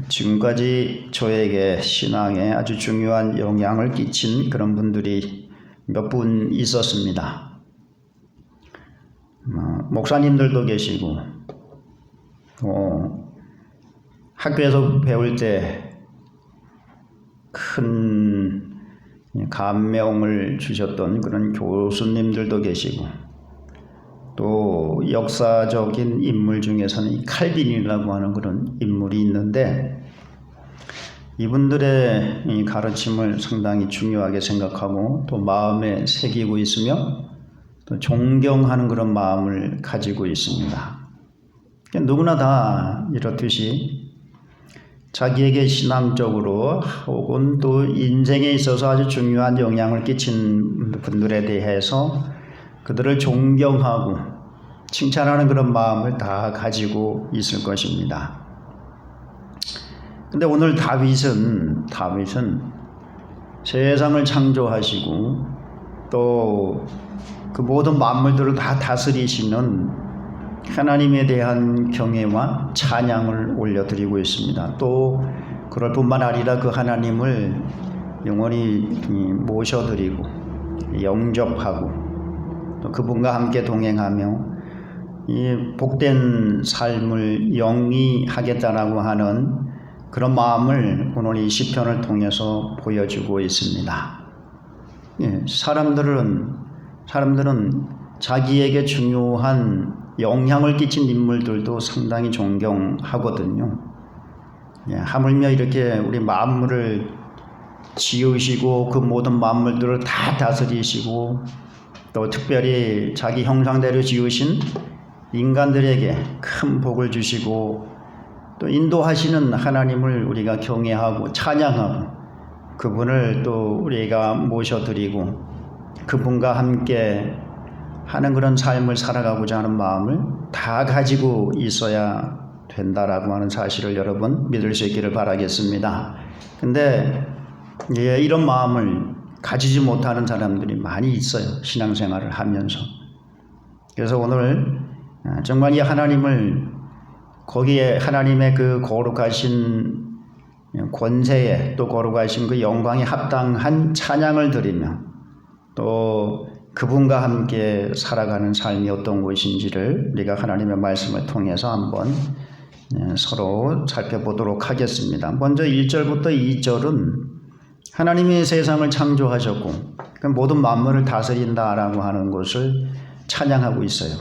지금까지 저에게 신앙에 아주 중요한 영향을 끼친 그런 분들이 몇 분 있었습니다. 목사님들도 계시고, 학교에서 배울 때 큰 감명을 주셨던 그런 교수님들도 계시고, 또 역사적인 인물 중에서는 이 칼빈이라고 하는 그런 인물이 있는데, 이분들의 이 가르침을 상당히 중요하게 생각하고 또 마음에 새기고 있으며 또 존경하는 그런 마음을 가지고 있습니다. 누구나 다 이렇듯이 자기에게 신앙적으로 혹은 또 인생에 있어서 아주 중요한 영향을 끼친 분들에 대해서 그들을 존경하고 칭찬하는 그런 마음을 다 가지고 있을 것입니다. 근데 오늘 다윗은 세상을 창조하시고 또 그 모든 만물들을 다 다스리시는 하나님에 대한 경외와 찬양을 올려드리고 있습니다. 또 그럴 뿐만 아니라 그 하나님을 영원히 모셔드리고 영접하고 또 그분과 함께 동행하며 이 복된 삶을 영위하겠다라고 하는 그런 마음을 오늘 이 시편을 통해서 보여주고 있습니다. 사람들은 자기에게 중요한 영향을 끼친 인물들도 상당히 존경하거든요. 하물며 이렇게 우리 만물을 지으시고 그 모든 만물들을 다 다스리시고 또 특별히 자기 형상대로 지으신 인간들에게 큰 복을 주시고 또 인도하시는 하나님을 우리가 경외하고 찬양하고 그분을 또 우리가 모셔드리고 그분과 함께 하는 그런 삶을 살아가고자 하는 마음을 다 가지고 있어야 된다라고 하는 사실을 여러분 믿을 수 있기를 바라겠습니다. 근데 이런 마음을 가지지 못하는 사람들이 많이 있어요. 신앙생활을 하면서. 그래서 오늘 정말 이 하나님을 거기에 하나님의 그 거룩하신 권세에 또 거룩하신 그 영광에 합당한 찬양을 드리며 또 그분과 함께 살아가는 삶이 어떤 것인지를 우리가 하나님의 말씀을 통해서 한번 서로 살펴보도록 하겠습니다. 먼저 1절부터 2절은 하나님이 세상을 창조하셨고 그 모든 만물을 다스린다라고 하는 것을 찬양하고 있어요.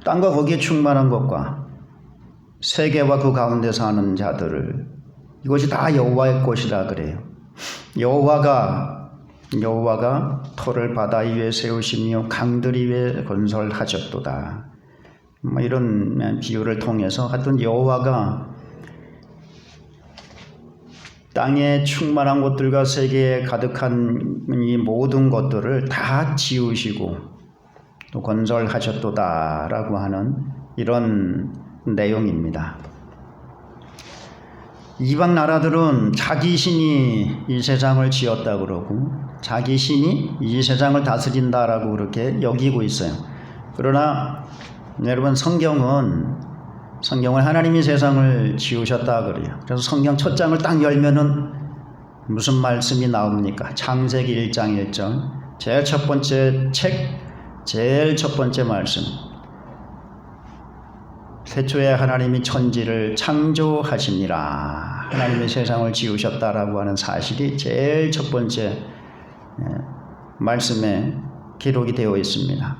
땅과 거기에 충만한 것과 세계와 그 가운데 사는 자들을 이것이 다 여호와의 것이라 그래요. 여호와가 터를 바다 위에 세우시며 강들 위에 건설하셨도다. 이런 비유를 통해서 하여튼 여호와가 땅에 충만한 것들과 세계에 가득한 이 모든 것들을 다 지으시고 또 건설하셨도다라고 하는 이런 내용입니다. 이방 나라들은 자기 신이 이 세상을 지었다 그러고 자기 신이 이 세상을 다스린다라고 그렇게 여기고 있어요. 그러나 여러분 성경은 하나님이 세상을 지으셨다 그래요. 그래서 성경 첫 장을 딱 열면은 무슨 말씀이 나옵니까? 창세기 1장 1절 제일 첫 번째 말씀. 태초에 하나님이 천지를 창조하시니라. 하나님이 세상을 지으셨다라고 하는 사실이 제일 첫 번째 말씀에 기록이 되어 있습니다.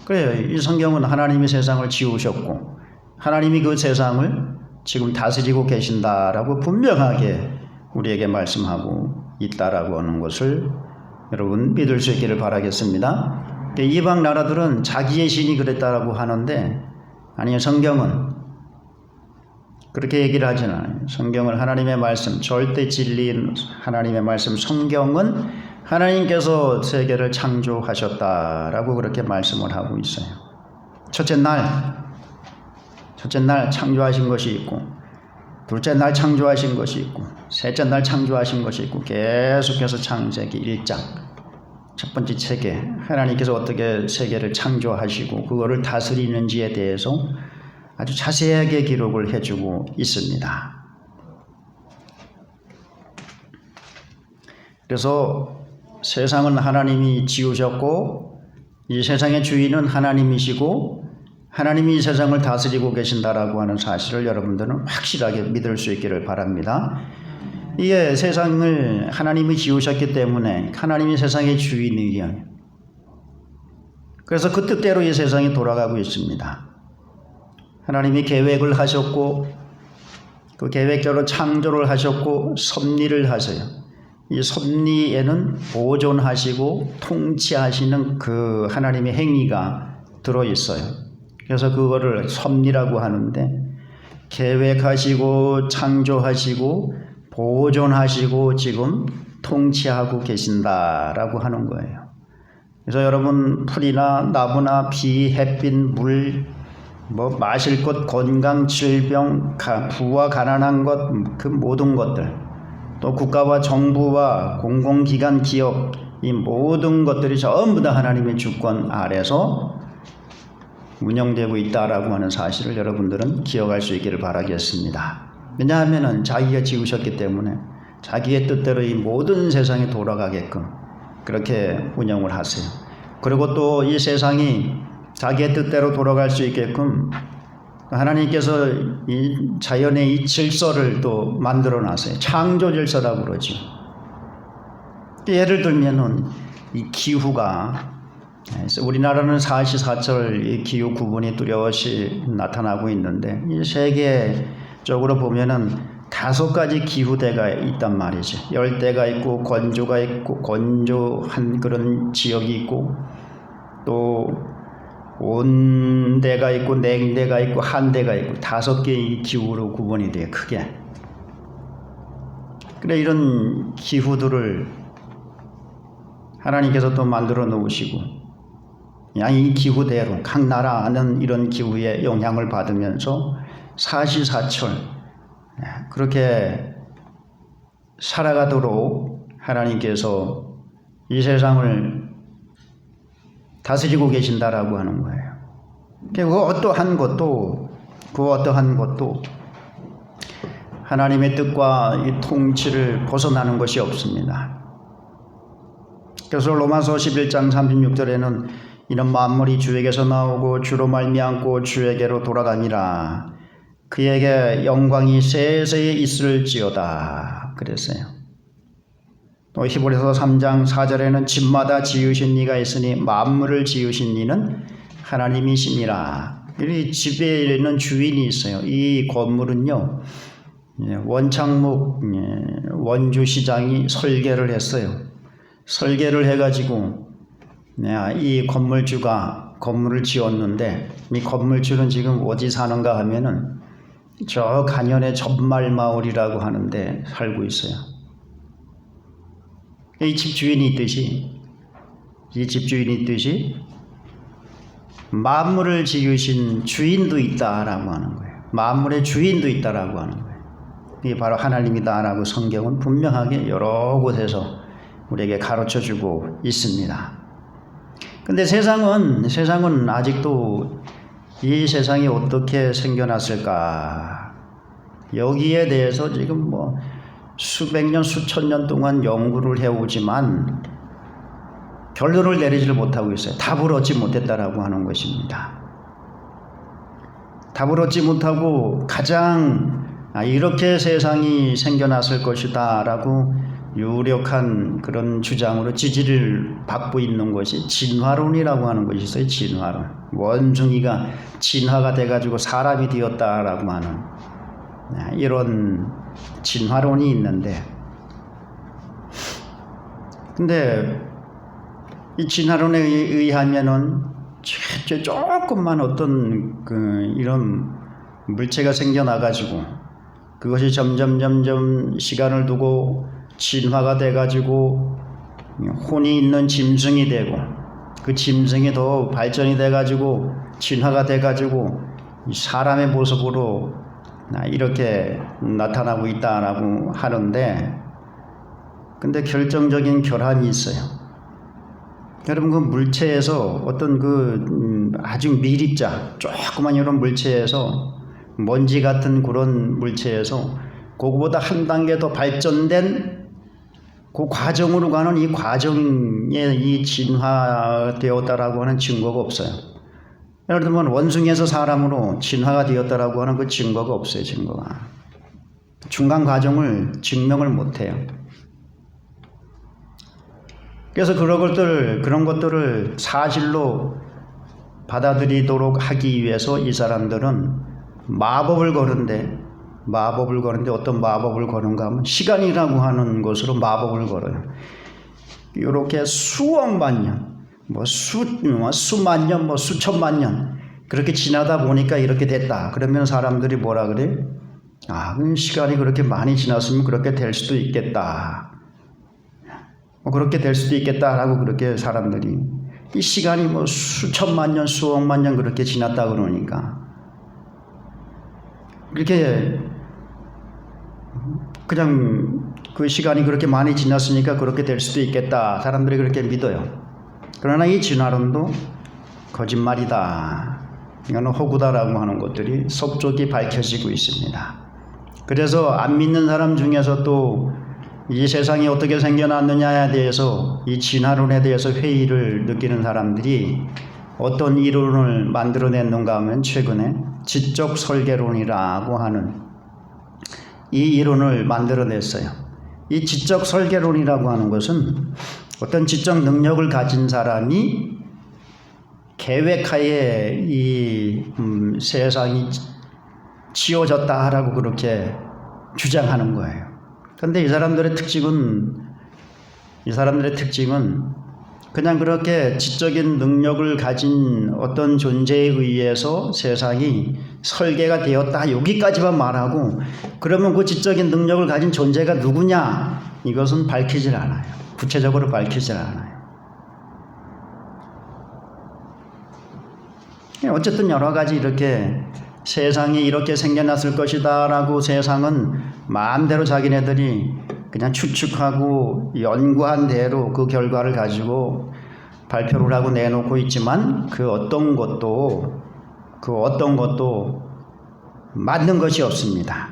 그래요. 이 성경은 하나님이 세상을 지으셨고 하나님이 그 세상을 지금 다스리고 계신다라고 분명하게 우리에게 말씀하고 있다라고 하는 것을 여러분 믿을 수 있기를 바라겠습니다. 이방 나라들은 자기의 신이 그랬다라고 하는데 아니요, 성경은 그렇게 얘기를 하지는 않아요. 성경은 하나님의 말씀, 절대 진리인 하나님의 말씀, 성경은 하나님께서 세계를 창조하셨다라고 그렇게 말씀을 하고 있어요. 첫째 날 창조하신 것이 있고 둘째 날 창조하신 것이 있고 셋째 날 창조하신 것이 있고 계속해서 창세기 1장 첫 번째 세계, 하나님께서 어떻게 세계를 창조하시고 그거를 다스리는지에 대해서 아주 자세하게 기록을 해주고 있습니다. 그래서 세상은 하나님이 지으셨고 이 세상의 주인은 하나님이시고 하나님이 이 세상을 다스리고 계신다라고 하는 사실을 여러분들은 확실하게 믿을 수 있기를 바랍니다. 이게 세상을 하나님이 지으셨기 때문에 하나님이 세상의 주인이에요. 그래서 그 뜻대로 이 세상이 돌아가고 있습니다. 하나님이 계획을 하셨고 그 계획대로 창조를 하셨고 섭리를 하세요. 이 섭리에는 보존하시고 통치하시는 그 하나님의 행위가 들어있어요. 그래서 그거를 섭리라고 하는데 계획하시고 창조하시고 보존하시고 지금 통치하고 계신다라고 하는 거예요. 그래서 여러분 풀이나 나무나 비, 햇빛, 물, 마실 것, 건강, 질병, 부와 가난한 것, 그 모든 것들, 또 국가와 정부와 공공기관, 기업, 이 모든 것들이 전부 다 하나님의 주권 아래서 운영되고 있다라고 하는 사실을 여러분들은 기억할 수 있기를 바라겠습니다. 왜냐하면 자기가 지으셨기 때문에 자기의 뜻대로 이 모든 세상이 돌아가게끔 그렇게 운영을 하세요. 그리고 또 이 세상이 자기의 뜻대로 돌아갈 수 있게끔 하나님께서 이 자연의 이 질서를 또 만들어 놨어요. 창조 질서라고 그러죠. 예를 들면은 이 기후가 우리나라는 사시사철 이 기후 구분이 뚜렷이 나타나고 있는데 이 세계적으로 보면은 5가지 기후대가 있단 말이죠. 열대가 있고 건조가 있고 건조한 그런 지역이 있고 또 온대가 있고 냉대가 있고 한대가 있고 5개의 기후로 구분이 돼요. 크게. 그래 이런 기후들을 하나님께서 또 만들어 놓으시고 이 기후대로 각 나라는 이런 기후에 영향을 받으면서 사시사철 그렇게 살아가도록 하나님께서 이 세상을 다스리고 계신다라고 하는 거예요. 그 어떠한 것도 하나님의 뜻과 이 통치를 벗어나는 것이 없습니다. 그래서 로마서 11장 36절에는 이런 만물이 주에게서 나오고 주로 말미암고 주에게로 돌아가니라. 그에게 영광이 세세에 있을지어다 그랬어요. 또 히브리서 3장 4절에는 집마다 지으신 이가 있으니 만물을 지으신 이는 하나님이시니라. 이 집에 있는 주인이 있어요. 이 건물은요 원창목 원주시장이 설계를 했어요. 설계를 해가지고 이 건물주가 건물을 지었는데 이 건물주는 지금 어디 사는가 하면은 저 간현의 전말마을이라고 하는데 살고 있어요. 이 집주인이 있듯이 만물을 지으신 주인도 있다라고 하는 거예요. 만물의 주인도 있다라고 하는 거예요. 이게 바로 하나님이다라고 성경은 분명하게 여러 곳에서 우리에게 가르쳐주고 있습니다. 근데 세상은 아직도 이 세상이 어떻게 생겨났을까? 여기에 대해서 지금 수백 년, 수천 년 동안 연구를 해오지만 결론을 내리지를 못하고 있어요. 답을 얻지 못했다라고 하는 것입니다. 답을 얻지 못하고 가장 이렇게 세상이 생겨났을 것이다 라고 유력한 그런 주장으로 지지를 받고 있는 것이 진화론이라고 하는 것이 있어요. 진화론. 원숭이가 진화가 돼가지고 사람이 되었다라고 하는 이런 진화론이 있는데, 근데 이 진화론에 의하면은 조금만 어떤 이런 물체가 생겨나가지고 그것이 점점 시간을 두고 진화가 돼가지고 혼이 있는 짐승이 되고 그 짐승이 더 발전이 돼가지고 진화가 돼가지고 사람의 모습으로 이렇게 나타나고 있다라고 하는데, 근데 결정적인 결함이 있어요. 여러분 그 물체에서 어떤 아주 미립자 조그만 이런 물체에서 먼지 같은 그런 물체에서 그거보다 한 단계 더 발전된 그 과정으로 가는 이 과정에 이 진화되었다라고 하는 증거가 없어요. 예를 들면 원숭이에서 사람으로 진화가 되었다라고 하는 그 증거가 없어요. 증거가. 중간 과정을 증명을 못해요. 그래서 그런 것들을 사실로 받아들이도록 하기 위해서 이 사람들은 마법을 거는데 어떤 마법을 거는가 하면 시간이라고 하는 것으로 마법을 걸어요. 이렇게 수억만 년, 수만 년, 수천만 년 그렇게 지나다 보니까 이렇게 됐다. 그러면 사람들이 뭐라 그래? 시간이 그렇게 많이 지났으면 그렇게 될 수도 있겠다. 그렇게 될 수도 있겠다라고 그렇게 사람들이 이 시간이 수천만 년, 수억만 년 그렇게 지났다 그러니까 이렇게 그냥 그 시간이 그렇게 많이 지났으니까 그렇게 될 수도 있겠다. 사람들이 그렇게 믿어요. 그러나 이 진화론도 거짓말이다. 이거는 허구다라고 하는 것들이 속속이 밝혀지고 있습니다. 그래서 안 믿는 사람 중에서 또 이 세상이 어떻게 생겨났느냐에 대해서 이 진화론에 대해서 회의를 느끼는 사람들이 어떤 이론을 만들어냈는가 하면 최근에 지적 설계론이라고 하는 이 이론을 만들어냈어요. 이 지적 설계론이라고 하는 것은 어떤 지적 능력을 가진 사람이 계획하에 이 세상이 지어졌다라고 그렇게 주장하는 거예요. 그런데 이 사람들의 특징은 그냥 그렇게 지적인 능력을 가진 어떤 존재에 의해서 세상이 설계가 되었다 여기까지만 말하고 그러면 그 지적인 능력을 가진 존재가 누구냐 이것은 밝히질 않아요. 구체적으로 밝히질 않아요. 어쨌든 여러 가지 이렇게 세상이 이렇게 생겨났을 것이다 라고 세상은 마음대로 자기네들이 그냥 추측하고 연구한 대로 그 결과를 가지고 발표를 하고 내놓고 있지만 그 어떤 것도 맞는 것이 없습니다.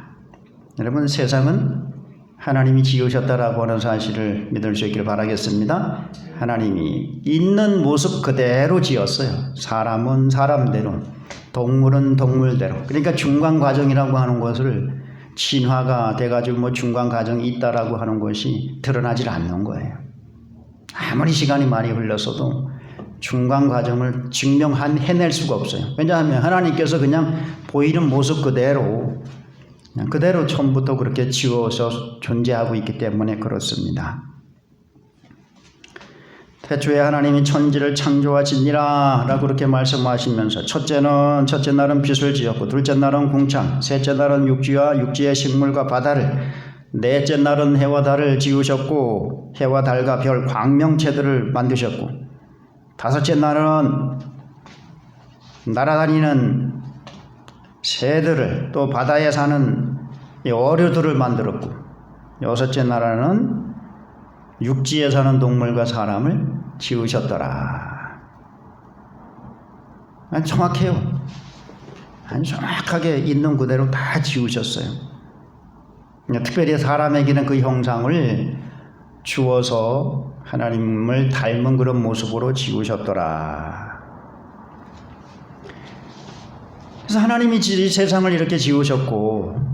여러분 세상은 하나님이 지으셨다라고 하는 사실을 믿을 수 있기를 바라겠습니다. 하나님이 있는 모습 그대로 지었어요. 사람은 사람대로, 동물은 동물대로. 그러니까 중간 과정이라고 하는 것을 진화가 돼가지고 중간 과정이 있다라고 하는 것이 드러나질 않는 거예요. 아무리 시간이 많이 흘렀어도 중간 과정을 해낼 수가 없어요. 왜냐하면 하나님께서 그냥 보이는 모습 그대로 처음부터 그렇게 지어서 존재하고 있기 때문에 그렇습니다. 태초에 하나님이 천지를 창조하시니라 라고 그렇게 말씀하시면서 첫째 날은 빛을 지었고 둘째 날은 궁창, 셋째 날은 육지와 육지의 식물과 바다를, 넷째 날은 해와 달을 지으셨고 해와 달과 별 광명체들을 만드셨고 다섯째 날은 날아다니는 새들을 또 바다에 사는 어류들을 만들었고 여섯째 날에는 육지에 사는 동물과 사람을 지으셨더라. 아주 정확해요. 아주 정확하게 있는 그대로 다 지으셨어요. 특별히 사람에게는 그 형상을 주어서 하나님을 닮은 그런 모습으로 지으셨더라. 그래서 하나님이 세상을 이렇게 지으셨고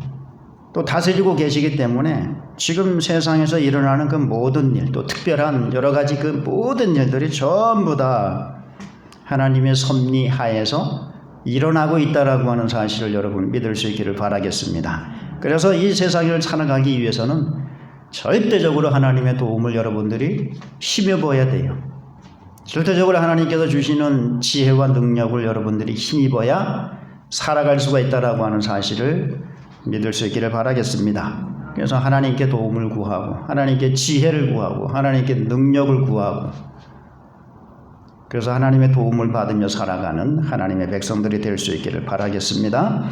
또 다스리고 계시기 때문에 지금 세상에서 일어나는 그 모든 일, 또 특별한 여러 가지 그 모든 일들이 전부 다 하나님의 섭리 하에서 일어나고 있다라고 하는 사실을 여러분 믿을 수 있기를 바라겠습니다. 그래서 이 세상을 살아가기 위해서는 절대적으로 하나님의 도움을 여러분들이 힘입어야 돼요. 절대적으로 하나님께서 주시는 지혜와 능력을 여러분들이 힘입어야 살아갈 수가 있다라고 하는 사실을 믿을 수 있기를 바라겠습니다. 그래서 하나님께 도움을 구하고 하나님께 지혜를 구하고 하나님께 능력을 구하고 그래서 하나님의 도움을 받으며 살아가는 하나님의 백성들이 될 수 있기를 바라겠습니다.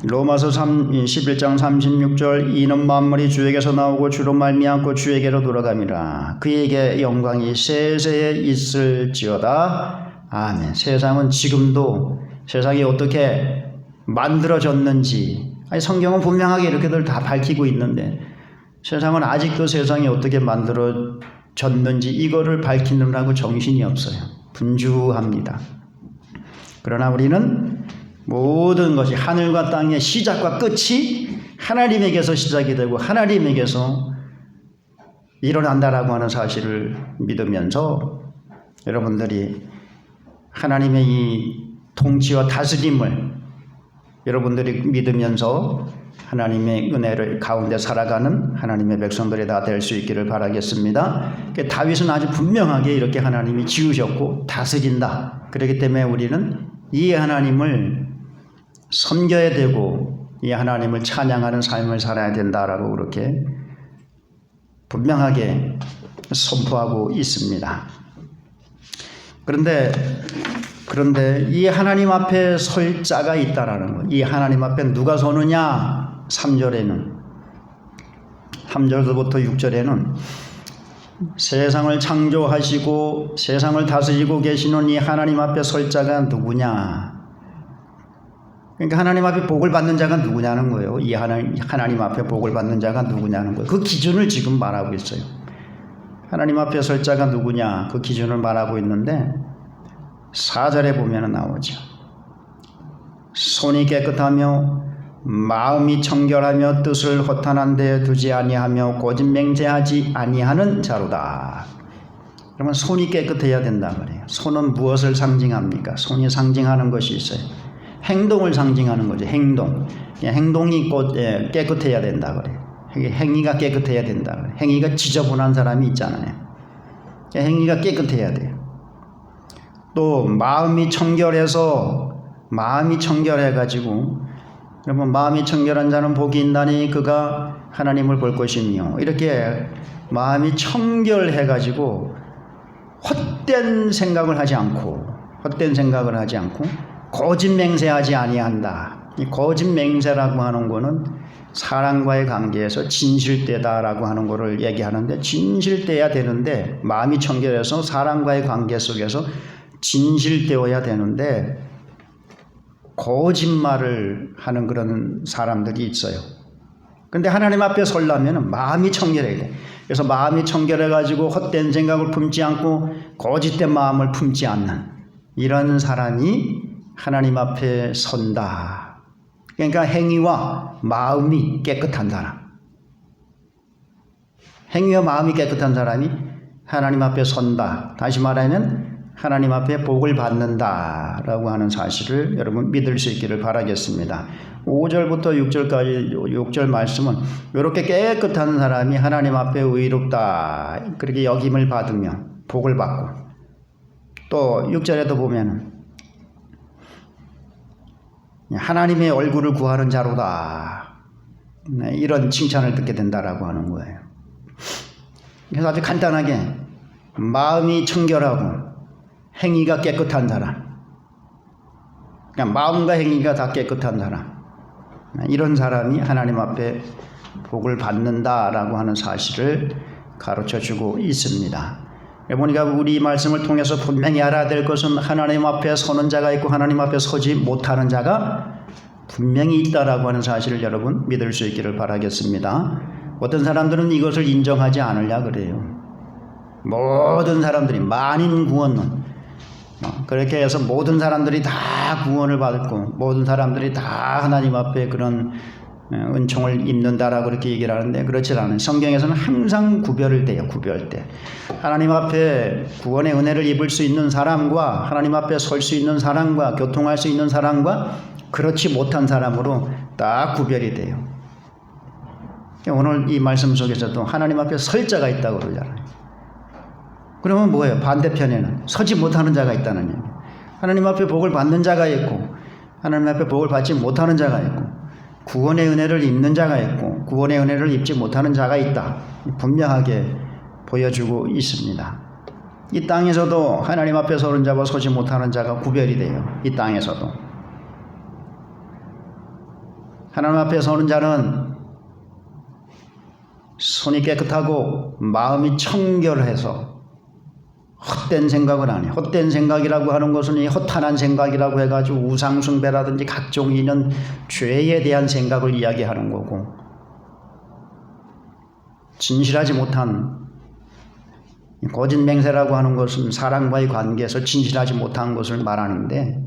로마서 11장 36절 이는 만물이 주에게서 나오고 주로 말미암고 주에게로 돌아감이라. 그에게 영광이 세세에 있을지어다. 아멘. 세상은 지금도 세상이 어떻게 만들어졌는지 성경은 분명하게 이렇게들 다 밝히고 있는데 세상은 아직도 세상이 어떻게 만들어졌는지 이거를 밝히느라고 정신이 없어요. 분주합니다. 그러나 우리는 모든 것이 하늘과 땅의 시작과 끝이 하나님에게서 시작이 되고 하나님에게서 일어난다라고 하는 사실을 믿으면서 여러분들이 하나님의 이 통치와 다스림을 여러분들이 믿으면서 하나님의 은혜를 가운데 살아가는 하나님의 백성들이 다 될 수 있기를 바라겠습니다. 다윗은 아주 분명하게 이렇게 하나님이 지으셨고 다스린다. 그렇기 때문에 우리는 이 하나님을 섬겨야 되고 이 하나님을 찬양하는 삶을 살아야 된다라고 그렇게 분명하게 선포하고 있습니다. 그런데 이 하나님 앞에 설 자가 있다라는 거. 이 하나님 앞에 누가 서느냐? 3절에는 3절부터 6절에는 세상을 창조하시고 세상을 다스리고 계시는 이 하나님 앞에 설 자가 누구냐? 그러니까 하나님 앞에 복을 받는 자가 누구냐는 거예요. 이 하나님 앞에 복을 받는 자가 누구냐는 거예요. 그 기준을 지금 말하고 있어요. 하나님 앞에 설 자가 누구냐? 그 기준을 말하고 있는데 4절에 보면 나오죠. 손이 깨끗하며 마음이 청결하며 뜻을 허탄한 데 두지 아니하며 고집맹세하지 아니하는 자로다. 그러면 손이 깨끗해야 된다 그래요. 손은 무엇을 상징합니까? 손이 상징하는 것이 있어요. 행동을 상징하는 거죠. 행동이 깨끗해야 된다 그래요. 행위가 깨끗해야 된다 그래요. 행위가 지저분한 사람이 있잖아요. 행위가 깨끗해야 돼요. 또 마음이 청결해가지고 그러면 마음이 청결한 자는 복이 있나니 그가 하나님을 볼 것이며 이렇게 마음이 청결해가지고 헛된 생각을 하지 않고 거짓맹세하지 아니한다. 이 거짓맹세라고 하는 거는 사람과의 관계에서 진실되다라고 하는 거를 얘기하는데 진실돼야 되는데 마음이 청결해서 사람과의 관계 속에서 진실되어야 되는데 거짓말을 하는 그런 사람들이 있어요. 근데 하나님 앞에 서려면 마음이 청결해야 돼. 그래서 마음이 청결해가지고 헛된 생각을 품지 않고 거짓된 마음을 품지 않는 이런 사람이 하나님 앞에 선다. 그러니까 행위와 마음이 깨끗한 사람. 행위와 마음이 깨끗한 사람이 하나님 앞에 선다. 다시 말하면 하나님 앞에 복을 받는다라고 하는 사실을 여러분 믿을 수 있기를 바라겠습니다. 5절부터 6절까지 6절 말씀은 이렇게 깨끗한 사람이 하나님 앞에 의롭다. 그렇게 여김을 받으면 복을 받고 또 6절에도 보면 하나님의 얼굴을 구하는 자로다. 이런 칭찬을 듣게 된다라고 하는 거예요. 그래서 아주 간단하게 마음이 청결하고 행위가 깨끗한 사람, 그냥 마음과 행위가 다 깨끗한 사람, 이런 사람이 하나님 앞에 복을 받는다라고 하는 사실을 가르쳐주고 있습니다. 보니까 우리 말씀을 통해서 분명히 알아야 될 것은 하나님 앞에 서는 자가 있고 하나님 앞에 서지 못하는 자가 분명히 있다라고 하는 사실을 여러분 믿을 수 있기를 바라겠습니다. 어떤 사람들은 이것을 인정하지 않으려 그래요. 모든 사람들이 만인 구원론 그렇게 해서 모든 사람들이 다 구원을 받고 모든 사람들이 다 하나님 앞에 그런 은총을 입는다라고 그렇게 얘기를 하는데 그렇지 않아요. 성경에서는 항상 구별을 돼요. 구별돼. 하나님 앞에 구원의 은혜를 입을 수 있는 사람과 하나님 앞에 설 수 있는 사람과 교통할 수 있는 사람과 그렇지 못한 사람으로 딱 구별이 돼요. 오늘 이 말씀 속에서도 하나님 앞에 설 자가 있다고 그러잖아요. 그러면 뭐예요? 반대편에는 서지 못하는 자가 있다는 얘기예요. 하나님 앞에 복을 받는 자가 있고 하나님 앞에 복을 받지 못하는 자가 있고 구원의 은혜를 입는 자가 있고 구원의 은혜를 입지 못하는 자가 있다. 분명하게 보여주고 있습니다. 이 땅에서도 하나님 앞에 서는 자와 서지 못하는 자가 구별이 돼요. 이 땅에서도. 하나님 앞에 서는 자는 손이 깨끗하고 마음이 청결해서 헛된 생각을 안 해. 헛된 생각이라고 하는 것은 이 허탄한 생각이라고 해가지고 우상숭배라든지 각종 이런 죄에 대한 생각을 이야기하는 거고, 진실하지 못한 거짓 맹세라고 하는 것은 사람과의 관계에서 진실하지 못한 것을 말하는데,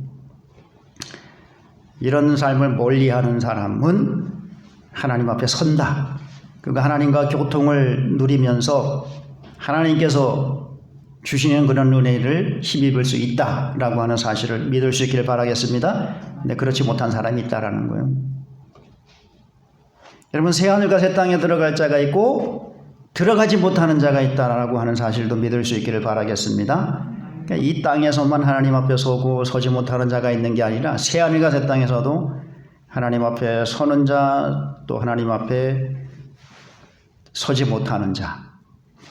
이런 삶을 멀리하는 사람은 하나님 앞에 선다. 그러니까 하나님과 교통을 누리면서 하나님께서 주시는 그런 은혜를 힘입을 수 있다라고 하는 사실을 믿을 수 있기를 바라겠습니다. 근데 그렇지 못한 사람이 있다라는 거예요. 여러분, 새하늘과 새 땅에 들어갈 자가 있고 들어가지 못하는 자가 있다라고 하는 사실도 믿을 수 있기를 바라겠습니다. 그러니까 이 땅에서만 하나님 앞에 서고 서지 못하는 자가 있는 게 아니라 새하늘과 새 땅에서도 하나님 앞에 서는 자, 또 하나님 앞에 서지 못하는 자.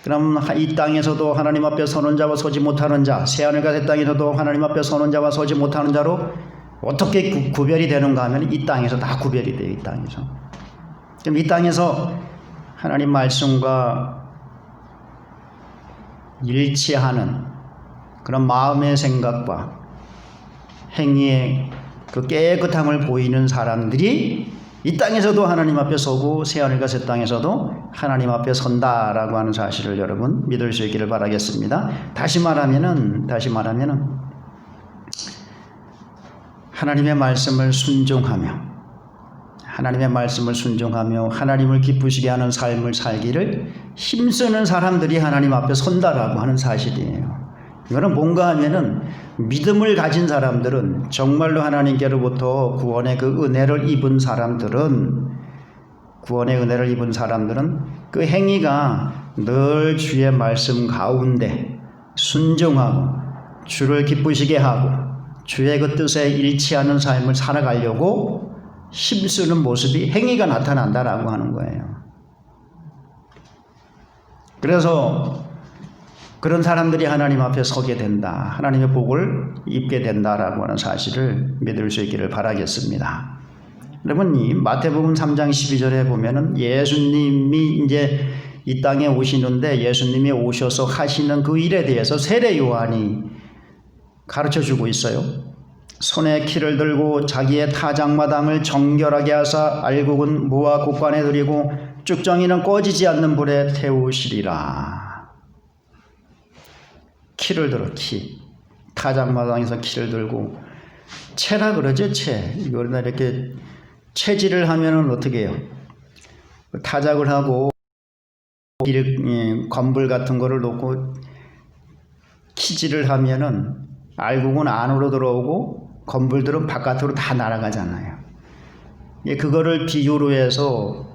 그럼 이 땅에서도 하나님 앞에 서는 자와 서지 못하는 자, 새하늘과 새 땅에서도 하나님 앞에 서는 자와 서지 못하는 자로 어떻게 구별이 되는가 하면 이 땅에서 다 구별이 돼요. 이 땅에서. 그럼 이 땅에서 하나님 말씀과 일치하는 그런 마음의 생각과 행위의 그 깨끗함을 보이는 사람들이 이 땅에서도 하나님 앞에 서고 새하늘과 새 땅에서도 하나님 앞에 선다라고 하는 사실을 여러분 믿을 수 있기를 바라겠습니다. 다시 말하면은 하나님의 말씀을 순종하며 하나님을 기쁘시게 하는 삶을 살기를 힘쓰는 사람들이 하나님 앞에 선다라고 하는 사실이에요. 이거는 뭔가 하면은 믿음을 가진 사람들은, 정말로 하나님께로부터 구원의 그 은혜를 입은 사람들은 그 행위가 늘 주의 말씀 가운데 순종하고 주를 기쁘시게 하고 주의 그 뜻에 일치하는 삶을 살아가려고 힘쓰는 모습이, 행위가 나타난다라고 하는 거예요. 그래서 그런 사람들이 하나님 앞에 서게 된다, 하나님의 복을 입게 된다라고 하는 사실을 믿을 수 있기를 바라겠습니다. 여러분, 이 마태복음 3장 12절에 보면은 예수님이 이제 이 땅에 오시는데, 예수님이 오셔서 하시는 그 일에 대해서 세례 요한이 가르쳐 주고 있어요. 손에 키를 들고 자기의 타작마당을 정결하게 하사 알곡은 모아 곳간에 들이고 쭉정이는 꺼지지 않는 불에 태우시리라. 키를 들어, 타작마당에서 키를 들고, 채라 그러죠, 채. 이걸 이렇게 채질을 하면은 어떻게 해요? 타작을 하고 건불 같은 거를 놓고 키질을 하면은 알곡은 안으로 들어오고 건불들은 바깥으로 다 날아가잖아요. 그거를 비유로 해서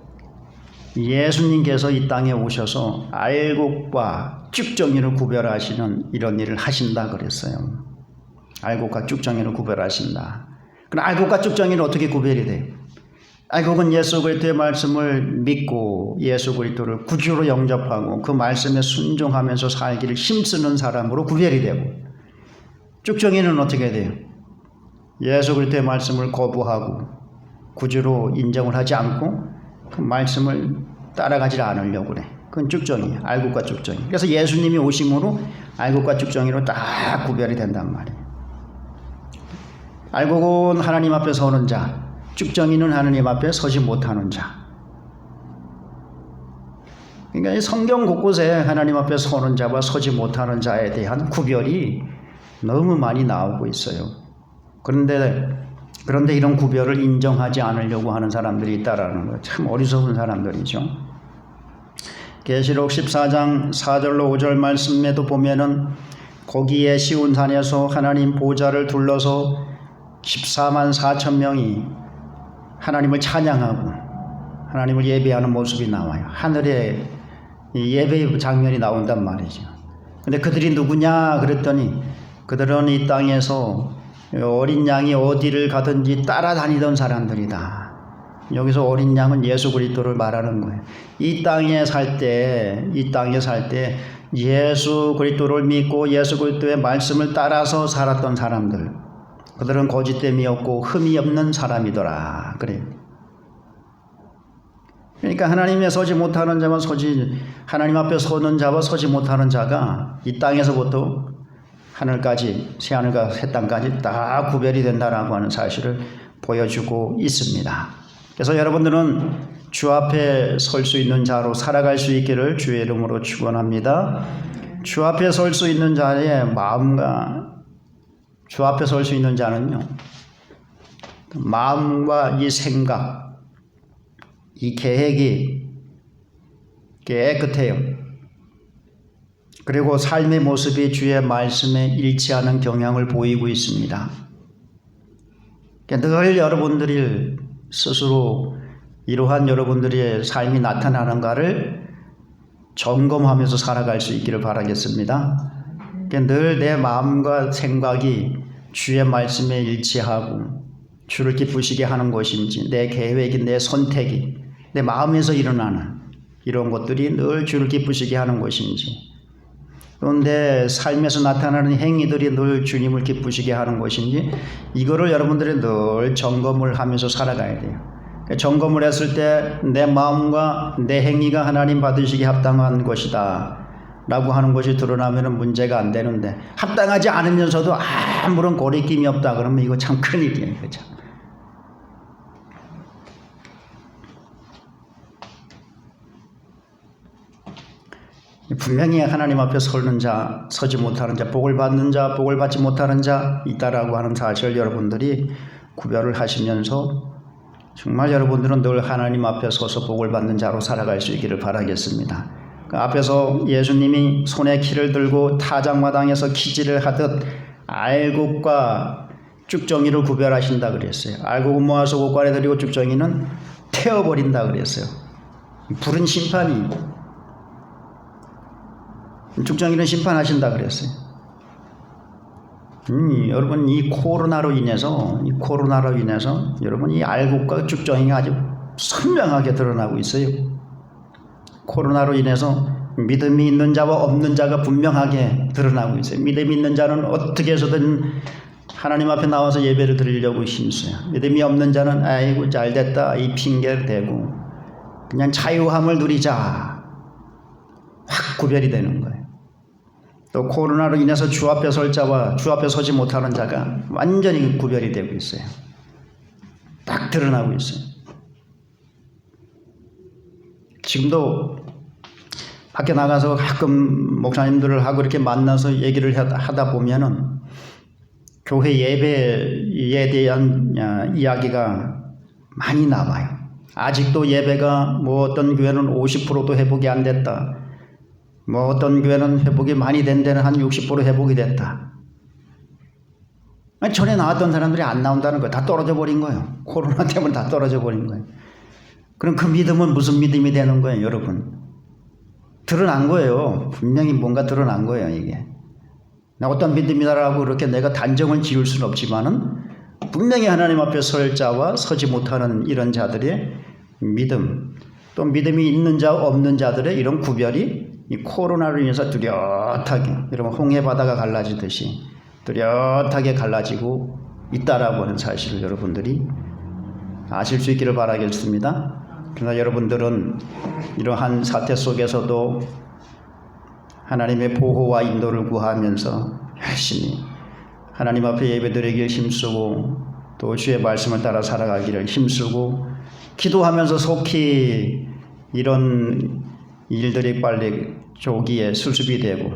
예수님께서 이 땅에 오셔서 알곡과 쭉정이를 구별하시는 이런 일을 하신다 그랬어요. 알곡과 쭉정이를 구별하신다. 그럼 알곡과 쭉정이는 어떻게 구별이 돼요? 알곡은 예수 그리스도의 말씀을 믿고 예수 그리스도를 구주로 영접하고 그 말씀에 순종하면서 살기를 힘쓰는 사람으로 구별이 되고, 쭉정이는 어떻게 돼요? 예수 그리스도의 말씀을 거부하고 구주로 인정을 하지 않고 그 말씀을 따라가지 않으려고 그래. 그건 쭉정이에요. 알곡과 쭉정이. 그래서 예수님이 오심으로 알곡과 쭉정이로 딱 구별이 된단 말이에요. 알곡은 하나님 앞에 서는 자, 쭉정이는 하나님 앞에 서지 못하는 자. 그러니까 성경 곳곳에 하나님 앞에 서는 자와 서지 못하는 자에 대한 구별이 너무 많이 나오고 있어요. 그런데 이런 구별을 인정하지 않으려고 하는 사람들이 있다라는 거, 참 어리석은 사람들이죠. 계시록 14장 4절로 5절 말씀에도 보면은 거기에 시온산에서 하나님 보좌를 둘러서 14만 4천 명이 하나님을 찬양하고 하나님을 예배하는 모습이 나와요. 하늘에 예배 장면이 나온단 말이죠. 근데 그들이 누구냐 그랬더니 그들은 이 땅에서 어린 양이 어디를 가든지 따라다니던 사람들이다. 여기서 어린 양은 예수 그리스도를 말하는 거예요. 이 땅에 살 때 예수 그리스도를 믿고 예수 그리스도의 말씀을 따라서 살았던 사람들, 그들은 거짓됨이 없고 흠이 없는 사람이더라. 그래요. 그러니까 하나님에 서지 못하는 자와 하나님 앞에 서는 자와 서지 못하는 자가 이 땅에서부터 하늘까지, 새하늘과 새 땅까지 다 구별이 된다라고 하는 사실을 보여주고 있습니다. 그래서 여러분들은 주 앞에 설 수 있는 자로 살아갈 수 있기를 주의 이름으로 축원합니다. 주 앞에 설 수 있는 자의 마음과 주 앞에 설 수 있는 자는요, 마음과 이 생각, 이 계획이 깨끗해요. 그리고 삶의 모습이 주의 말씀에 일치하는 경향을 보이고 있습니다. 늘 여러분들이 스스로 이러한 여러분들의 삶이 나타나는가를 점검하면서 살아갈 수 있기를 바라겠습니다. 늘 내 마음과 생각이 주의 말씀에 일치하고 주를 기쁘시게 하는 것인지, 내 계획이, 내 선택이 내 마음에서 일어나는 이런 것들이 늘 주를 기쁘시게 하는 것인지, 또 내 삶에서 나타나는 행위들이 늘 주님을 기쁘시게 하는 것인지, 이거를 여러분들이 늘 점검을 하면서 살아가야 돼요. 점검을 했을 때 내 마음과 내 행위가 하나님 받으시기에 합당한 것이다 라고 하는 것이 드러나면 문제가 안 되는데, 합당하지 않으면서도 아무런 거리낌이 없다 그러면 이거 참 큰일이에요. 그렇죠? 분명히 하나님 앞에 서는 자, 서지 못하는 자, 복을 받는 자, 복을 받지 못하는 자 있다라고 하는 사실을 여러분들이 구별을 하시면서 정말 여러분들은 늘 하나님 앞에 서서 복을 받는 자로 살아갈 수 있기를 바라겠습니다. 그 앞에서 예수님이 손에 키를 들고 타작마당에서 키질을 하듯 알곡과 쭉정이를 구별하신다 그랬어요. 알곡은 모아서 옷간에 들이고 쭉정이는 태워버린다 그랬어요. 불은 심판이, 쭉정이는 심판하신다 그랬어요. 여러분 이 코로나로 인해서 여러분 이 알곡과 쭉정이가 아주 선명하게 드러나고 있어요. 코로나로 인해서 믿음이 있는 자와 없는 자가 분명하게 드러나고 있어요. 믿음이 있는 자는 어떻게 해서든 하나님 앞에 나와서 예배를 드리려고 힘써요. 믿음이 없는 자는 아이고 잘됐다 이 핑계를 대고 그냥 자유함을 누리자, 확 구별이 되는 거예요. 또 코로나로 인해서 주 앞에 설 자와 주 앞에 서지 못하는 자가 완전히 구별이 되고 있어요. 딱 드러나고 있어요. 지금도 밖에 나가서 가끔 목사님들을 하고 이렇게 만나서 얘기를 하다 보면은 교회 예배에 대한 이야기가 많이 나와요. 아직도 예배가 뭐 어떤 교회는 50%도 회복이 안 됐다. 뭐 어떤 교회는 회복이 많이 된 데는 한 60% 회복이 됐다. 전에 나왔던 사람들이 안 나온다는 거예요. 다 떨어져 버린 거예요. 코로나 때문에 다 떨어져 버린 거예요. 그럼 그 믿음은 무슨 믿음이 되는 거예요, 여러분? 드러난 거예요. 분명히 뭔가 드러난 거예요, 이게. 어떤 믿음이다라고 그렇게 내가 단정을 지을 수는 없지만은 분명히 하나님 앞에 설 자와 서지 못하는 이런 자들의 믿음, 또 믿음이 있는 자 없는 자들의 이런 구별이 이 코로나로 인해서 뚜렷하게, 여러분 홍해 바다가 갈라지듯이 뚜렷하게 갈라지고 있다라고 하는 사실을 여러분들이 아실 수 있기를 바라겠습니다. 그러나 여러분들은 이러한 사태 속에서도 하나님의 보호와 인도를 구하면서 열심히 하나님 앞에 예배드리기를 힘쓰고 또 주의 말씀을 따라 살아가기를 힘쓰고 기도하면서 속히 이런 일들이 빨리 조기에 수습이 되고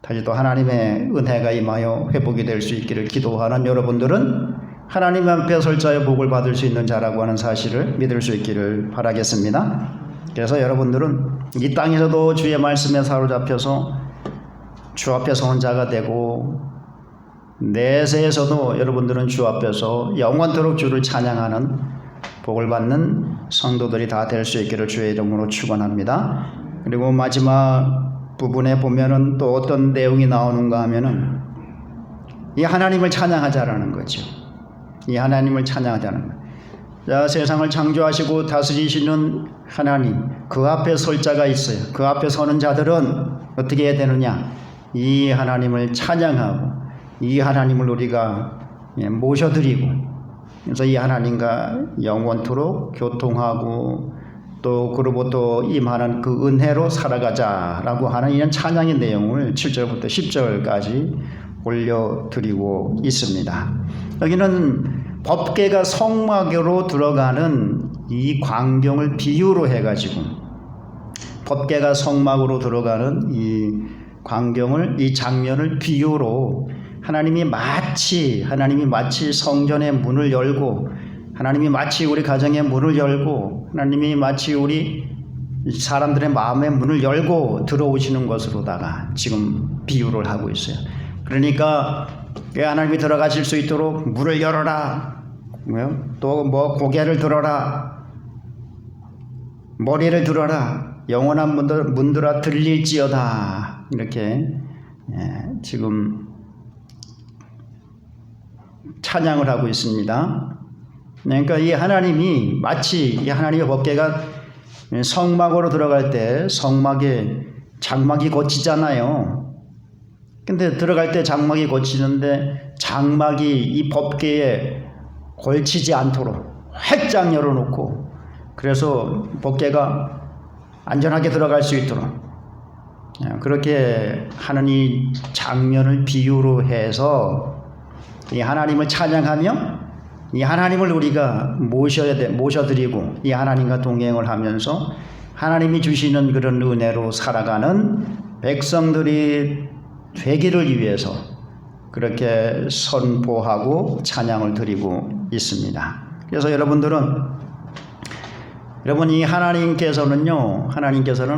다시 또 하나님의 은혜가 임하여 회복이 될 수 있기를 기도하는 여러분들은 하나님 앞에 설 자의 복을 받을 수 있는 자라고 하는 사실을 믿을 수 있기를 바라겠습니다. 그래서 여러분들은 이 땅에서도 주의 말씀에 사로잡혀서 주 앞에 서는 자가 되고 내세에서도 여러분들은 주 앞에서 영원토록 주를 찬양하는 복을 받는 성도들이 다 될 수 있기를 주의 이름으로 축원합니다. 그리고 마지막 부분에 보면은 또 어떤 내용이 나오는가 하면은 이 하나님을 찬양하자라는 거죠. 이 하나님을 찬양하자는 거예요. 자, 세상을 창조하시고 다스리시는 하나님, 그 앞에 설 자가 있어요. 그 앞에 서는 자들은 어떻게 해야 되느냐? 이 하나님을 찬양하고 이 하나님을 우리가 모셔드리고, 그래서 이 하나님과 영원토록 교통하고 또 그로부터 임하는 그 은혜로 살아가자라고 하는 이런 찬양의 내용을 7절부터 10절까지 올려드리고 있습니다. 여기는 법궤가 성막으로 들어가는 이 광경을 비유로 해가지고 법궤가 성막으로 들어가는 이 광경을, 이 장면을 비유로 하나님이 마치 성전의 문을 열고, 하나님이 마치 우리 가정의 문을 열고, 하나님이 마치 우리 사람들의 마음의 문을 열고 들어오시는 것으로다가 지금 비유를 하고 있어요. 그러니까 하나님이 들어가실 수 있도록 문을 열어라, 또 뭐 고개를 들어라, 머리를 들어라, 영원한 문들아 들릴지어다, 이렇게 지금 찬양을 하고 있습니다. 그러니까 이 하나님이 마치 이 하나님의 법궤가 성막으로 들어갈 때 성막에 장막이 고치잖아요. 근데 들어갈 때 장막이 고치는데 장막이 이 법궤에 걸치지 않도록 활짝 열어놓고, 그래서 법궤가 안전하게 들어갈 수 있도록 그렇게 하는 이 장면을 비유로 해서 이 하나님을 찬양하며 이 하나님을 우리가 모셔드리고 이 하나님과 동행을 하면서 하나님이 주시는 그런 은혜로 살아가는 백성들이 되기를 위해서 그렇게 선포하고 찬양을 드리고 있습니다. 그래서 여러분이 하나님께서는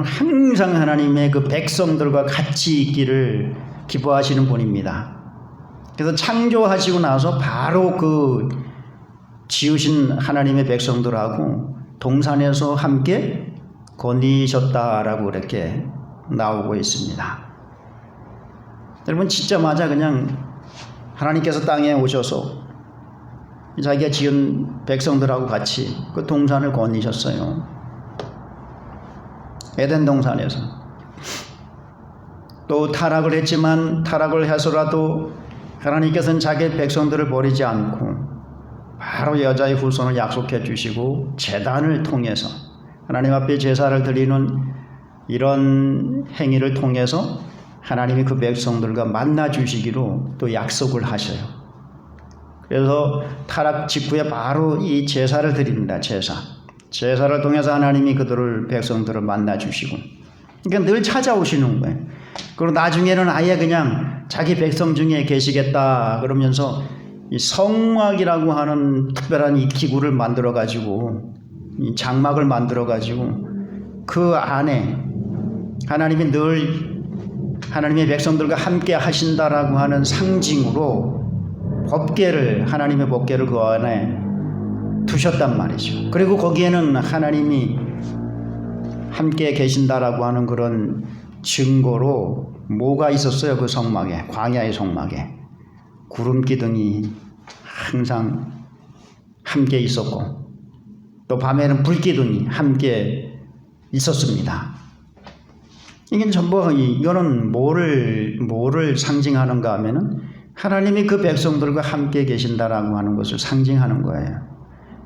항상 하나님의 그 백성들과 같이 있기를 기뻐하시는 분입니다. 그래서 창조하시고 나서 바로 그 지으신 하나님의 백성들하고 동산에서 함께 거니셨다라고 이렇게 나오고 있습니다. 여러분, 진짜마자 그냥 하나님께서 땅에 오셔서 자기가 지은 백성들하고 같이 그 동산을 거니셨어요. 에덴 동산에서. 또 타락을 했지만 타락을 해서라도 하나님께서는 자기 백성들을 버리지 않고 바로 여자의 후손을 약속해 주시고 제단을 통해서 하나님 앞에 제사를 드리는 이런 행위를 통해서 하나님이 그 백성들과 만나 주시기로 또 약속을 하셔요. 그래서 타락 직후에 바로 이 제사를 드립니다. 제사를 통해서 하나님이 백성들을 만나 주시고, 그러니까 늘 찾아오시는 거예요. 그리고 나중에는 아예 그냥 자기 백성 중에 계시겠다 그러면서 이 성막이라고 하는 특별한 이 기구를 만들어 가지고, 이 장막을 만들어 가지고 그 안에 하나님이 늘 하나님의 백성들과 함께 하신다라고 하는 상징으로 하나님의 법궤를 그 안에 두셨단 말이죠. 그리고 거기에는 하나님이 함께 계신다라고 하는 그런 증거로 뭐가 있었어요? 그 성막에, 광야의 성막에 구름 기둥이 항상 함께 있었고, 또 밤에는 불 기둥이 함께 있었습니다. 이게 전부 이거는 뭐를 상징하는가 하면은 하나님이 그 백성들과 함께 계신다라고 하는 것을 상징하는 거예요.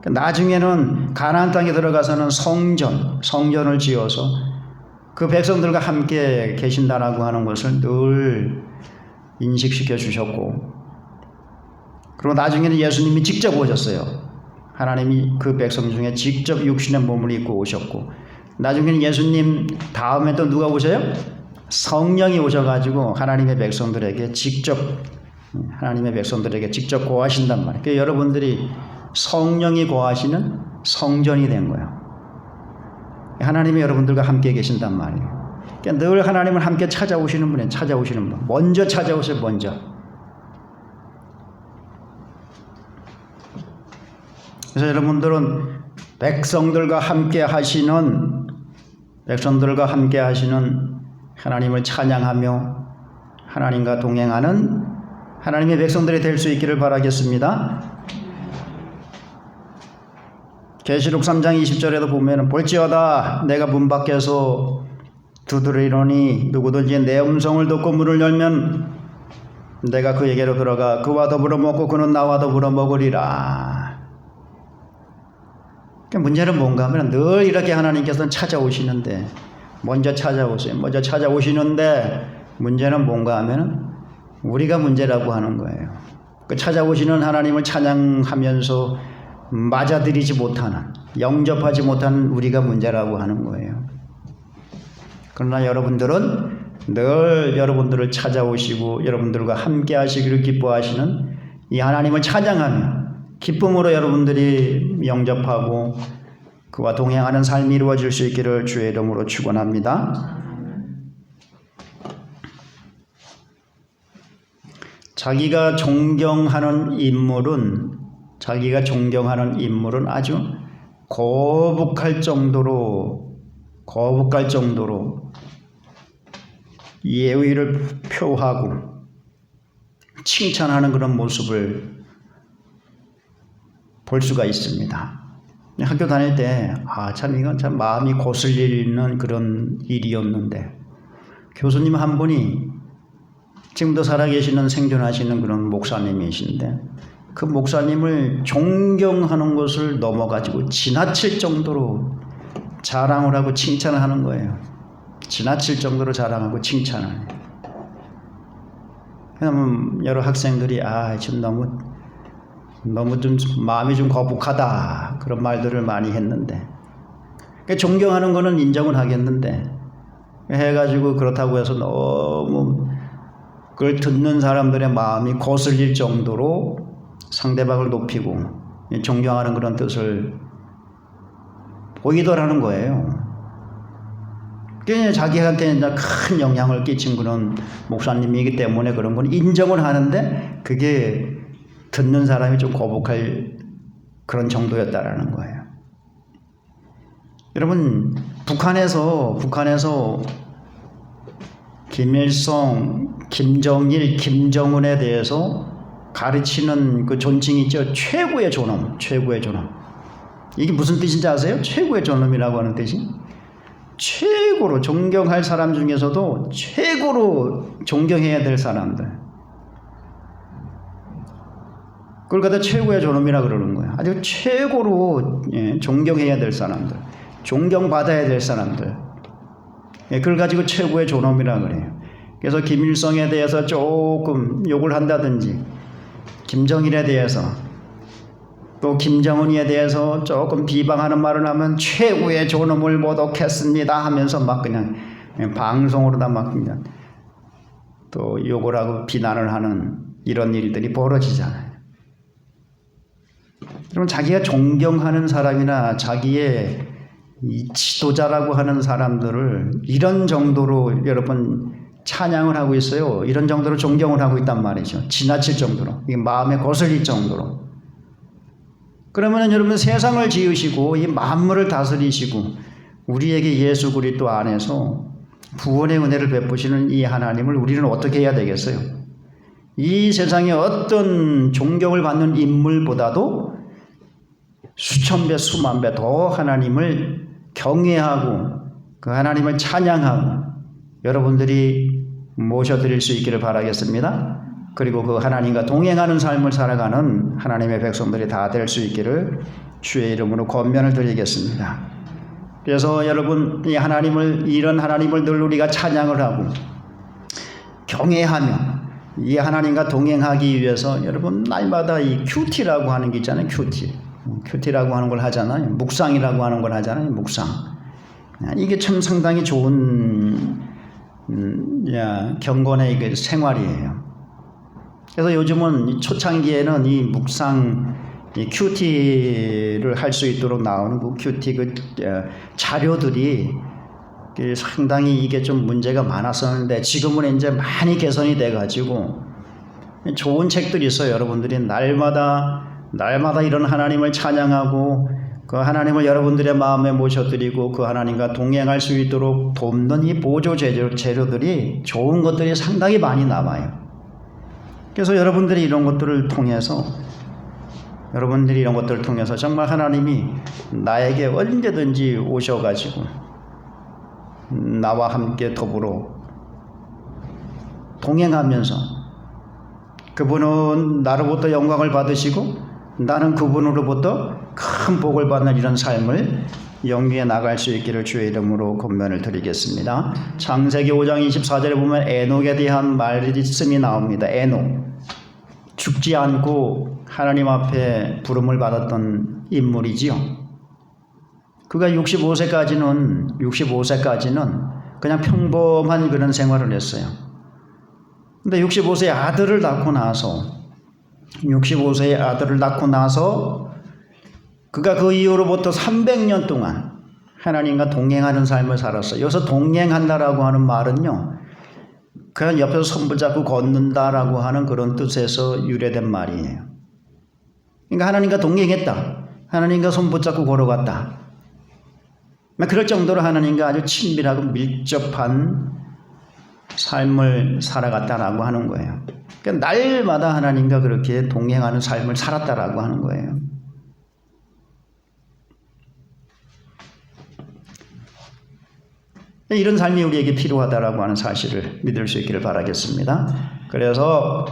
나중에는 가나안 땅에 들어가서는 성전을 지어서 그 백성들과 함께 계신다라고 하는 것을 늘 인식시켜 주셨고, 그리고 나중에는 예수님이 직접 오셨어요. 하나님이 그 백성 중에 직접 육신의 몸을 입고 오셨고, 나중에는 예수님 다음에 또 누가 오셔요? 성령이 오셔가지고 하나님의 백성들에게 직접 거하신단 말이에요. 그러니까 여러분들이 성령이 거하시는 성전이 된 거예요. 하나님이 여러분들과 함께 계신단 말이에요. 그러니까 늘 하나님을 함께 찾아오시는 분. 먼저 찾아오세요, 먼저. 그래서 여러분들은 백성들과 함께 하시는 하나님을 찬양하며 하나님과 동행하는 하나님의 백성들이 될 수 있기를 바라겠습니다. 계시록 3장 20절에도 보면 볼지어다 내가 문 밖에서 두드리노니 누구든지 내 음성을 듣고 문을 열면 내가 그에게로 들어가 그와 더불어 먹고 그는 나와 더불어 먹으리라. 문제는 뭔가 하면 늘 이렇게 하나님께서는 찾아오시는데 먼저 찾아오시는데 문제는 뭔가 하면 우리가 문제라고 하는 거예요. 그 찾아오시는 하나님을 찬양하면서 맞아들이지 못하는, 영접하지 못하는 우리가 문제라고 하는 거예요. 그러나 여러분들은 늘 여러분들을 찾아오시고 여러분들과 함께 하시기를 기뻐하시는 이 하나님을 찬양하며 기쁨으로 여러분들이 영접하고 그와 동행하는 삶이 이루어질 수 있기를 주의 이름으로 축원합니다. 자기가 존경하는 인물은 아주 거북할 정도로 예의를 표하고 칭찬하는 그런 모습을 볼 수가 있습니다. 학교 다닐 때 참 이건 참 마음이 거슬리는 그런 일이었는데 교수님 한 분이 지금도 살아계시는 생존하시는 그런 목사님이신데 그 목사님을 존경하는 것을 넘어가지고 지나칠 정도로 자랑을 하고 칭찬을 하는 거예요. 지나칠 정도로 자랑하고 칭찬을 해요. 왜냐하면 여러 학생들이 지금 너무 좀 마음이 좀 거북하다 그런 말들을 많이 했는데 존경하는 거는 인정을 하겠는데 해가지고 그렇다고 해서 너무 그걸 듣는 사람들의 마음이 거슬릴 정도로 상대방을 높이고 존경하는 그런 뜻을 보이더라는 거예요. 자기한테 큰 영향을 끼친 그런 목사님이기 때문에 그런 건 인정을 하는데 그게 듣는 사람이 좀 거북할 그런 정도였다라는 거예요. 여러분 북한에서 김일성, 김정일, 김정은에 대해서 가르치는 그 존칭이 있죠. 최고의 존엄. 이게 무슨 뜻인지 아세요? 최고의 존엄이라고 하는 뜻이 최고로 존경할 사람 중에서도 최고로 존경해야 될 사람들, 그걸 갖다 최고의 존엄이라 그러는 거예요. 아주 최고로 존경해야 될 사람들, 존경받아야 될 사람들, 그걸 가지고 최고의 존엄이라 그래요. 그래서 김일성에 대해서 조금 욕을 한다든지 김정일에 대해서 또 김정은이에 대해서 조금 비방하는 말을 하면 최고의 존엄을 모독했습니다 하면서 막 그냥 방송으로다 막 그냥 또 욕을 하고 비난을 하는 이런 일들이 벌어지잖아요. 그럼 자기가 존경하는 사람이나 자기의 이 지도자라고 하는 사람들을 이런 정도로 여러분 찬양을 하고 있어요. 이런 정도로 존경을 하고 있단 말이죠. 지나칠 정도로, 이게 마음에 거슬릴 정도로. 그러면 여러분 세상을 지으시고 이 만물을 다스리시고 우리에게 예수 그리스도 안에서 구원의 은혜를 베푸시는 이 하나님을 우리는 어떻게 해야 되겠어요? 이 세상에 어떤 존경을 받는 인물보다도 수천 배 수만 배 더 하나님을 경외하고 그 하나님을 찬양하고 여러분들이 모셔드릴 수 있기를 바라겠습니다. 그리고 그 하나님과 동행하는 삶을 살아가는 하나님의 백성들이 다 될 수 있기를 주의 이름으로 권면을 드리겠습니다. 그래서 여러분 이런 하나님을 늘 우리가 찬양을 하고 경외하며 이 하나님과 동행하기 위해서 여러분 날마다 이 큐티라고 하는 게 있잖아요. 큐티라고 하는 걸 하잖아요. 묵상이라고 하는 걸 하잖아요. 묵상. 이게 참 상당히 좋은 경건의 생활이에요. 그래서 요즘은 초창기에는 이 묵상, 이 큐티를 할 수 있도록 나오는 그 큐티 자료들이 상당히 이게 좀 문제가 많았었는데 지금은 이제 많이 개선이 돼가지고 좋은 책들이 있어요. 여러분들이 날마다 이런 하나님을 찬양하고 그 하나님을 여러분들의 마음에 모셔드리고 그 하나님과 동행할 수 있도록 돕는 이 보조 재료들이 좋은 것들이 상당히 많이 남아요. 그래서 여러분들이 이런 것들을 통해서 정말 하나님이 나에게 언제든지 오셔가지고 나와 함께 더불어 동행하면서 그분은 나로부터 영광을 받으시고 나는 그분으로부터 큰 복을 받는 이런 삶을 영위해 나갈 수 있기를 주의 이름으로 권면을 드리겠습니다. 창세기 5장 24절에 보면 에녹에 대한 말씀이 나옵니다. 에녹, 죽지 않고 하나님 앞에 부름을 받았던 인물이지요. 그가 65세까지는 그냥 평범한 그런 생활을 했어요. 근데 65세의 아들을 낳고 나서 그가 그 이후로부터 300년 동안 하나님과 동행하는 삶을 살았어요. 여기서 동행한다라고 하는 말은요, 그냥 옆에서 손붙잡고 걷는다라고 하는 그런 뜻에서 유래된 말이에요. 그러니까 하나님과 동행했다. 하나님과 손붙잡고 걸어갔다. 그럴 정도로 하나님과 아주 친밀하고 밀접한 삶을 살아갔다라고 하는 거예요. 그러니까 날마다 하나님과 그렇게 동행하는 삶을 살았다라고 하는 거예요. 이런 삶이 우리에게 필요하다라고 하는 사실을 믿을 수 있기를 바라겠습니다. 그래서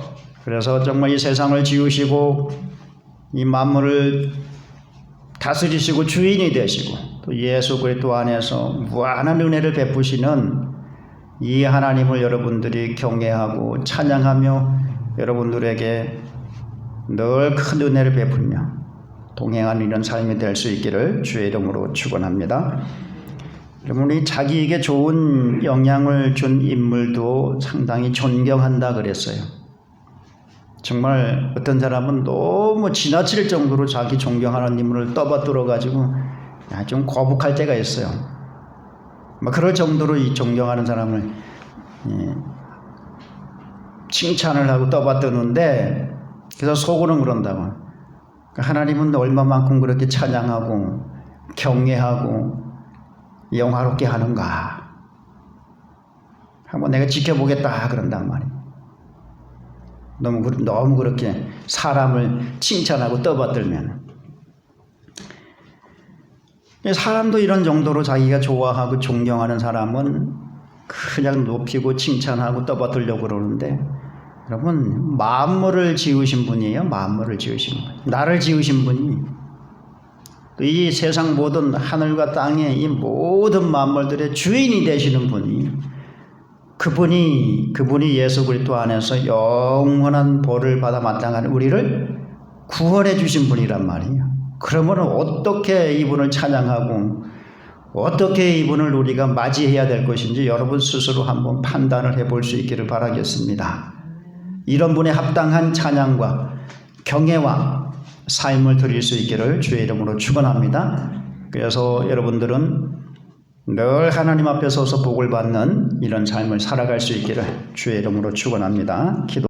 정말 이 세상을 지으시고 이 만물을 다스리시고 주인이 되시고 또 예수 그리스도 안에서 무한한 은혜를 베푸시는 이 하나님을 여러분들이 경외하고 찬양하며 여러분들에게 늘 큰 은혜를 베풀며 동행하는 이런 삶이 될 수 있기를 주의 이름으로 축원합니다. 여러분이 자기에게 좋은 영향을 준 인물도 상당히 존경한다 그랬어요. 정말 어떤 사람은 너무 지나칠 정도로 자기 존경하는 인물을 떠받들어 가지고 좀 거북할 때가 있어요. 그럴 정도로 이 존경하는 사람을 칭찬을 하고 떠받드는데 그래서 속으로는 그런다고. 하나님은 얼마만큼 그렇게 찬양하고 경외하고 영화롭게 하는가 한번 내가 지켜보겠다 그런단 말이에요. 너무 그렇게 사람을 칭찬하고 떠받들면 사람도 이런 정도로 자기가 좋아하고 존경하는 사람은 그냥 높이고 칭찬하고 떠받들려고 그러는데 여러분 만물을 지으신 분이에요. 만물을 지으신 분, 나를 지으신 분이 이 세상 모든 하늘과 땅의 이 모든 만물들의 주인이 되시는 분이 그분이 예수 그리스도 안에서 영원한 벌을 받아 마땅한 우리를 구원해 주신 분이란 말이에요. 그러면 어떻게 이분을 찬양하고 어떻게 이분을 우리가 맞이해야 될 것인지 여러분 스스로 한번 판단을 해볼 수 있기를 바라겠습니다. 이런 분에 합당한 찬양과 경애와 삶을 드릴 수 있기를 주의 이름으로 축원합니다. 그래서 여러분들은 늘 하나님 앞에 서서 복을 받는 이런 삶을 살아갈 수 있기를 주의 이름으로 축원합니다. 기도